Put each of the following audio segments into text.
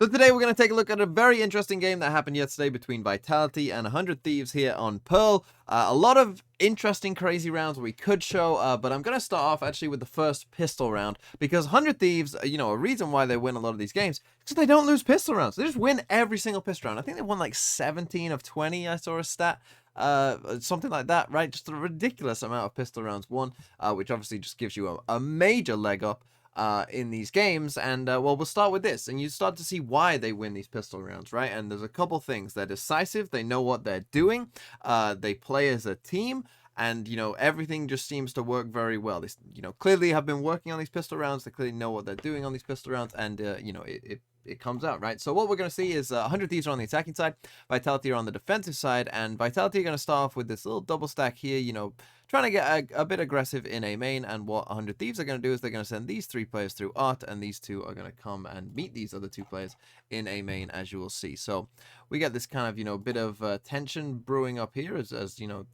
So today we're going to take a look at a very interesting game that happened yesterday between Vitality and 100 Thieves here on Pearl. A lot of interesting, crazy rounds we could show, but I'm going to start off actually with the first pistol round because 100 Thieves, a reason why they win a lot of these games is because they don't lose pistol rounds. They just win every single pistol round. I think they won like 17 of 20, I saw a stat. Something like that, right? Just a ridiculous amount of pistol rounds won, which obviously just gives you a major leg up in these games. And well, we'll start with this, and you start to see why they win these pistol rounds, right? And there's a couple things. They're decisive, they know what they're doing, they play as a team, and everything just seems to work very well. They clearly have been working on these pistol rounds. They clearly know what they're doing on these pistol rounds, and it comes out, right? So what we're going to see is 100 Thieves are on the attacking side, Vitality are on the defensive side, and Vitality are going to start off with this little double stack here, trying to get a bit aggressive in A main. And what 100 Thieves are going to do is they're going to send these 3 players through Art, and these 2 are going to come and meet these other 2 players in A main, as you will see. So we get this kind of, bit of tension brewing up here as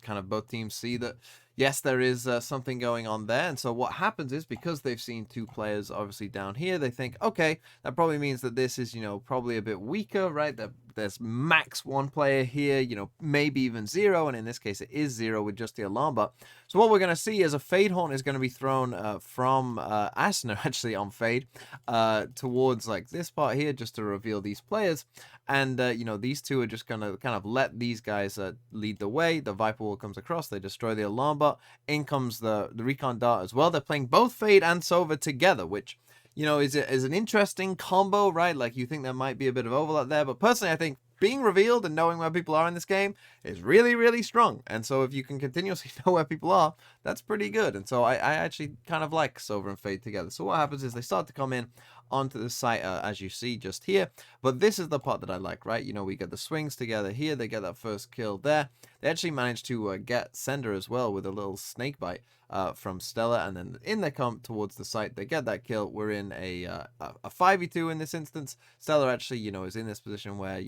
kind of both teams see that, yes, there is something going on there. And so what happens is, because they've seen 2 players obviously down here, they think, okay, that probably means that this is, probably a bit weaker, right? That there's max 1 player here, maybe even 0. And in this case, it is 0 with just the alarm bot. So what we're going to see is a Fade Horn is going to be thrown from Asner, actually, on Fade, towards like this part here, just to reveal these players. And, these 2 are just going to kind of let these guys lead the way. The Viper Wall comes across, they destroy the alarm bot. In comes the Recon Dart as well. They're playing both Fade and Sova together, which, is an interesting combo, right? Like, you think there might be a bit of overlap there, but personally, I think being revealed and knowing where people are in this game is really, really strong. And so if you can continuously know where people are, that's pretty good. And so I actually kind of like Sova and Fade together. So what happens is they start to come in onto the site, as you see just here. But this is the part that I like, right? We get the swings together here. They get that first kill there. They actually managed to get Sender as well with a little snake bite from Stella, and then in they come towards the site. They get that kill. We're in a 5v2 in this instance. Stella actually, is in this position where,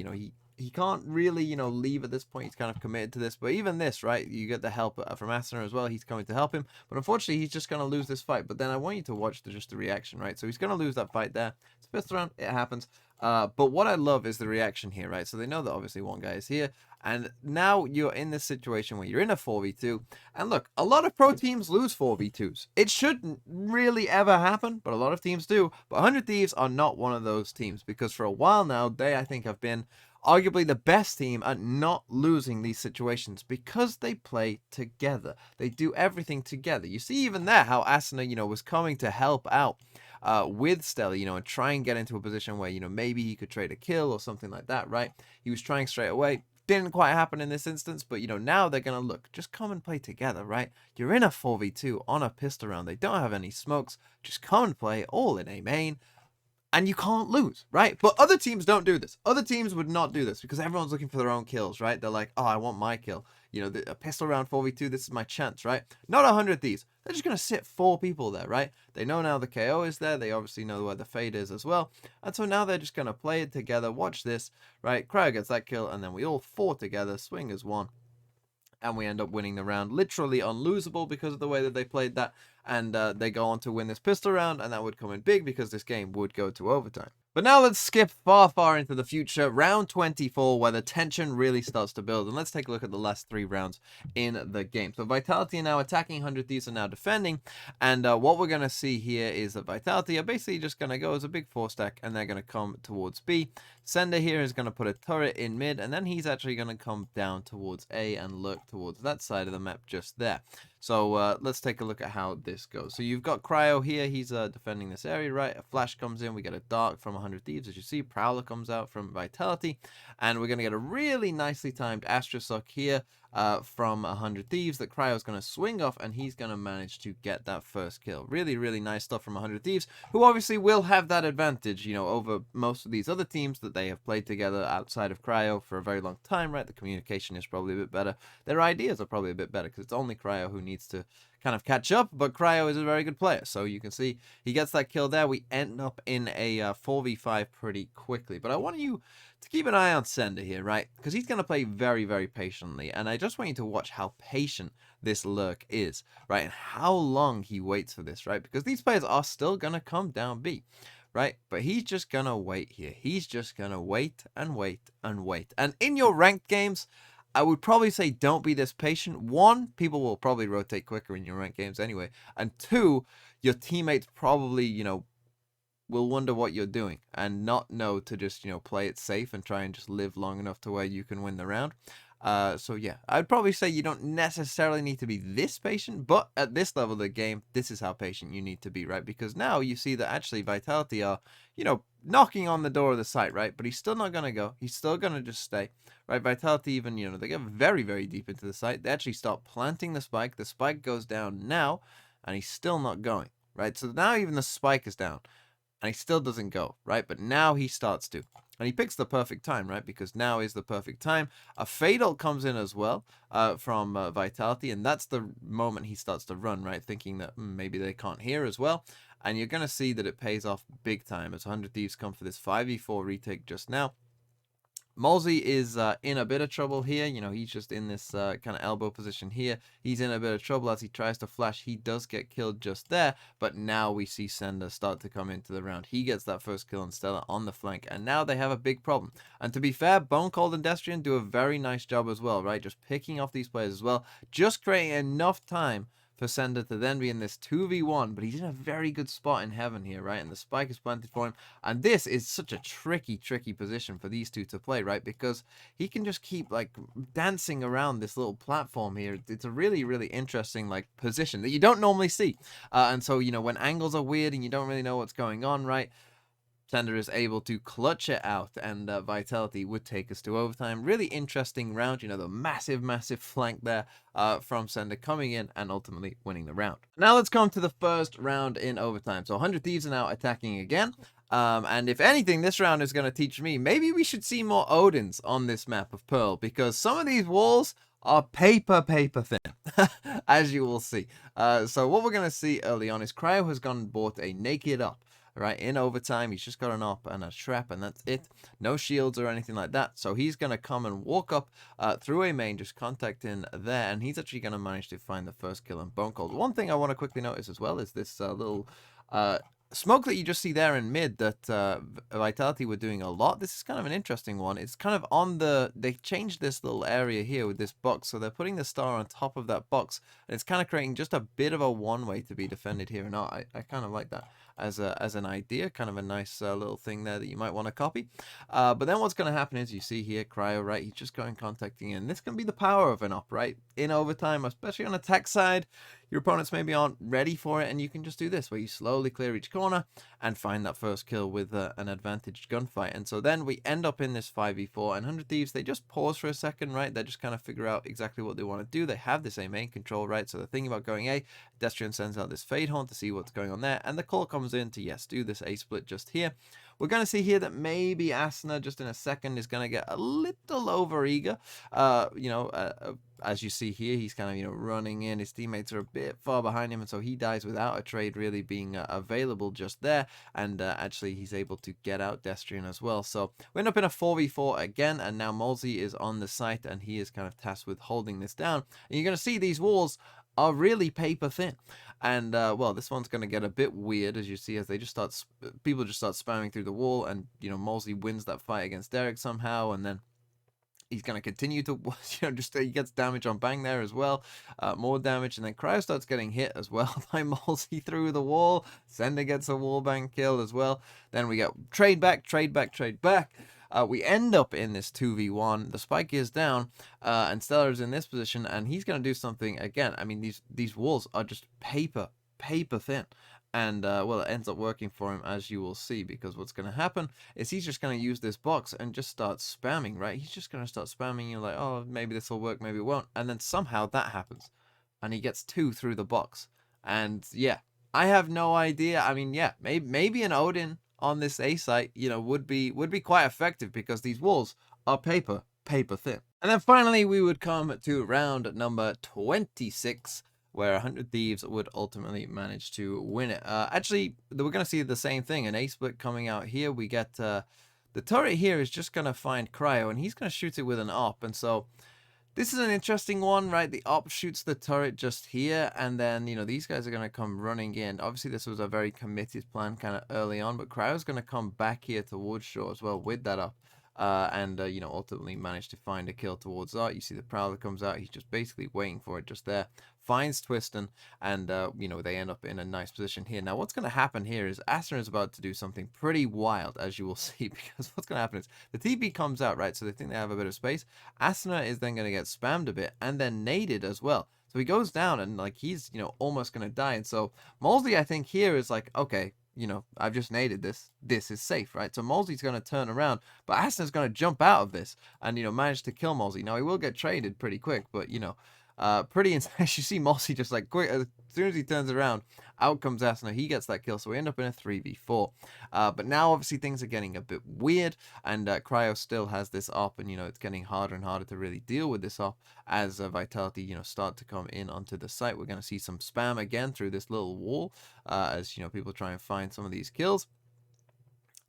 he can't really, leave at this point. He's kind of committed to this. But even this, right, you get the help from Asner as well. He's coming to help him. But unfortunately, he's just going to lose this fight. But then I want you to watch just the reaction, right? So he's going to lose that fight there. It's pissed around. It happens. But what I love is the reaction here, right? So they know that obviously one guy is here. And now you're in this situation where you're in a 4v2. And look, a lot of pro teams lose 4v2s. It shouldn't really ever happen, but a lot of teams do. But 100 Thieves are not one of those teams, because for a while now, they, I think, have been arguably the best team at not losing these situations, because they play together. They do everything together. You see even there how Asuna, was coming to help out with Stella, and try and get into a position where, maybe he could trade a kill or something like that, right? He was trying straight away. Didn't quite happen in this instance, but, now they're going to look, just come and play together, right? You're in a 4v2 on a pistol round. They don't have any smokes. Just come and play all in A main. And you can't lose, right? But other teams don't do this. Other teams would not do this because everyone's looking for their own kills, right? They're like, oh, I want my kill. A pistol round 4v2, this is my chance, right? Not 100 Thieves. They're just going to sit 4 people there, right? They know now the KO is there. They obviously know where the Fade is as well. And so now they're just going to play it together. Watch this, right? Cryo gets that kill, and then we all 4 together. Swing as 1. And we end up winning the round. Literally unlosable because of the way that they played that. And they go on to win this pistol round, and that would come in big because this game would go to overtime. But now let's skip far, far into the future, round 24, where the tension really starts to build. And let's take a look at the last 3 rounds in the game. So Vitality are now attacking, 100 Thieves are now defending. And what we're going to see here is that Vitality are basically just going to go as a big 4-stack, and they're going to come towards B. Sender here is going to put a turret in mid, and then he's actually going to come down towards A and lurk towards that side of the map just there. So let's take a look at how this goes. So you've got Cryo here. He's defending this area, right? A flash comes in. We get a dark from 100 Thieves, as you see. Prowler comes out from Vitality. And we're going to get a really nicely timed Astrosuck here from 100 Thieves that Cryo's going to swing off, and he's going to manage to get that first kill. Really, really nice stuff from 100 Thieves, who obviously will have that advantage, over most of these other teams that they have played together outside of Cryo for a very long time, right? The communication is probably a bit better. Their ideas are probably a bit better because it's only Cryo who needs to kind of catch up, but Cryo is a very good player. So you can see he gets that kill there. We end up in a 4v5 pretty quickly. But I want you to keep an eye on Sender here, right? Because he's going to play very, very patiently. And I just want you to watch how patient this lurk is, right? And how long he waits for this, right? Because these players are still going to come down B. right? But he's just gonna wait here. He's just gonna wait and wait and wait. And in your ranked games, I would probably say don't be this patient. One, people will probably rotate quicker in your ranked games anyway. And two, your teammates probably, will wonder what you're doing and not know to just, play it safe and try and just live long enough to where you can win the round. So yeah, I'd probably say you don't necessarily need to be this patient, but at this level of the game, this is how patient you need to be, right? Because now you see that actually Vitality are, knocking on the door of the site, right? But he's still not going to go. He's still going to just stay, right? Vitality even, they get very, very deep into the site. They actually start planting the spike. The spike goes down now, and he's still not going, right? So now even the spike is down and he still doesn't go, right? But now he starts to. And he picks the perfect time, right? Because now is the perfect time. A Fatal comes in as well from Vitality, and that's the moment he starts to run, right? Thinking that maybe they can't hear as well. And you're going to see that it pays off big time as 100 Thieves come for this 5v4 retake just now. Molzy is in a bit of trouble here. He's just in this kind of elbow position here. He's in a bit of trouble as he tries to flash. He does get killed just there, but now we see Sender start to come into the round. He gets that first kill on Stella on the flank, and now they have a big problem. And to be fair, Bone Cold and Destrian do a very nice job as well, right? Just picking off these players as well, just creating enough time for Sender to then be in this 2v1, but he's in a very good spot in heaven here, right? And the spike is planted for him. And this is such a tricky position for these two to play, right? Because he can just keep, like, dancing around this little platform here. It's a really, really interesting, like, position that you don't normally see. And so, when angles are weird and you don't really know what's going on, right? Sender is able to clutch it out, and Vitality would take us to overtime. Really interesting round, the massive flank there from Sender coming in and ultimately winning the round. Now let's come to the first round in overtime. So 100 Thieves are now attacking again. And if anything, this round is going to teach me, maybe we should see more Odins on this map of Pearl, because some of these walls are paper thin, as you will see. So what we're going to see early on is Cryo has gone and bought a Naked Up. Right, in overtime, he's just got an op and a trap, and that's it. No shields or anything like that. So he's going to come and walk up through a main, just contact in there, and he's actually going to manage to find the first kill on Bone Cold. One thing I want to quickly notice as well is this little smoke that you just see there in mid that Vitality were doing a lot. This is kind of an interesting one. It's kind of on they changed this little area here with this box, so they're putting the star on top of that box, and it's kind of creating just a bit of a one-way to be defended here. And I kind of like that as an idea, kind of a nice little thing there that you might want to copy. But then what's going to happen is you see here Cryo, right? He's just going contacting in. This can be the power of an op, right? In overtime, especially on attack side, your opponents maybe aren't ready for it, and you can just do this where you slowly clear each corner and find that first kill with an advantaged gunfight. And so then we end up in this 5v4, and 100 Thieves, they just pause for a second, right? They just kind of figure out exactly what they want to do. They have this A main control, right? So they're thinking about going A. Destrian sends out this Fade Horn to see what's going on there, and the call comes in to, yes, do this A split just here. We're going to see here that maybe Asuna, just in a second, is going to get a little over eager. As you see here, he's kind of, running in. His teammates are a bit far behind him, and so he dies without a trade really being available just there. And actually, he's able to get out Destrian as well. So we end up in a 4v4 again, and now Molzy is on the site, and he is kind of tasked with holding this down. And you're going to see these walls are really paper thin. And well, this one's going to get a bit weird, as you see, as they just people just start spamming through the wall, and Molzy wins that fight against Derek somehow, and then he's going to continue to, just he gets damage on Bang there as well, more damage, and then Cryo starts getting hit as well by Molzy through the wall. Sender gets a wall bang kill as well. Then we get trade back. We end up in this 2v1. The spike is down, and Stellar is in this position, and he's going to do something again. I mean, these walls are just paper thin. And, well, it ends up working for him, as you will see, because what's going to happen is he's just going to use this box and just start spamming, right? He's just going to start spamming. You're like, oh, maybe this will work, maybe it won't. And then somehow that happens, and he gets 2 through the box. And, yeah, I have no idea. I mean, yeah, maybe an Odin on this A site, would be quite effective, because these walls are paper thin. And then finally, we would come to round number 26, where 100 Thieves would ultimately manage to win it. Actually, we're going to see the same thing. An A-split coming out here. We get the turret here is just going to find Cryo, and he's going to shoot it with an op. And so This is an interesting one, right? The op shoots the turret just here, and then, these guys are going to come running in. Obviously, this was a very committed plan kind of early on, but Cryo's going to come back here towards shore as well with that up. And ultimately managed to find a kill towards that. You see the Prowler comes out. He's just basically waiting for it just there. Finds Twiston, and they end up in a nice position here. Now, what's going to happen here is Astra is about to do something pretty wild, as you will see, because what's going to happen is the TP comes out, right? So they think they have a bit of space. Asuna is then going to get spammed a bit and then naded as well. So he goes down and like he's, almost going to die. And so Mosley, I think here is like, okay, I've just naded this. This is safe, right? So Mosley's going to turn around, but Asuna's going to jump out of this and, manage to kill Mosley. Now he will get traded pretty quick, but, pretty insane. You see Mosley just like quick, as soon as he turns around, out comes Asuna. He gets that kill, so we end up in a 3v4. But now obviously things are getting a bit weird, and Cryo still has this op, and it's getting harder and harder to really deal with this op as Vitality start to come in onto the site. We're going to see some spam again through this little wall as people try and find some of these kills.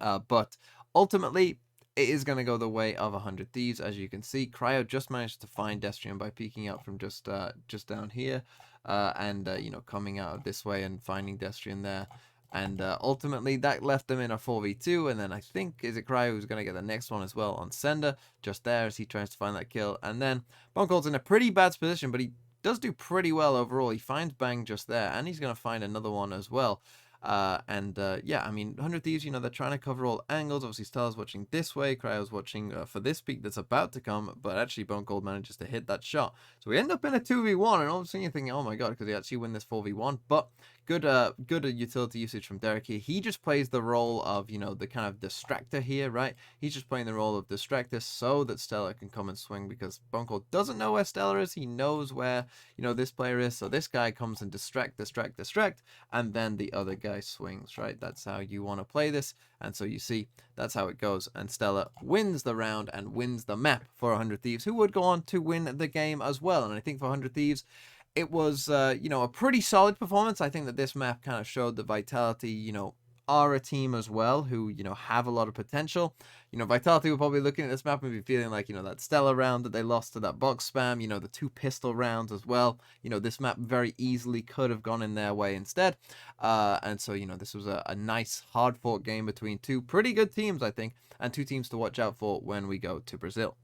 But ultimately, it is going to go the way of 100 Thieves. As you can see, Cryo just managed to find Destrian by peeking out from just down here, and coming out of this way and finding Destrian there. And ultimately, that left them in a 4v2. And then I think, is it Cryo who's going to get the next one as well on Sender, just there as he tries to find that kill. And then Bunkold's in a pretty bad position, but he does do pretty well overall. He finds Bang just there, and he's going to find another one as well. Yeah, I mean, 100 Thieves, they're trying to cover all angles. Obviously, Stella's watching this way, Cryo's watching for this peak that's about to come, but actually Bone Cold manages to hit that shot. So we end up in a 2v1, and all of a sudden you're thinking, oh my god, could he actually win this 4v1? But good utility usage from Derek here. He just plays the role of, the kind of distractor here, right? He's just playing the role of distractor so that Stella can come and swing, because Bone Cold doesn't know where Stella is. He knows where, this player is, so this guy comes and distract, and then the other guy swings, right? That's how you want to play this. And so you see, that's how it goes. And Stella wins the round and wins the map for 100 Thieves, who would go on to win the game as well. And I think for 100 Thieves, it was, a pretty solid performance. I think that this map kind of showed the Vitality, are a team as well who, have a lot of potential. Vitality were probably looking at this map and be feeling like, that Stella round that they lost to that box spam, the 2 pistol rounds as well. This map very easily could have gone in their way instead. And so, this was a nice hard-fought game between 2 pretty good teams, I think, and 2 teams to watch out for when we go to Brazil.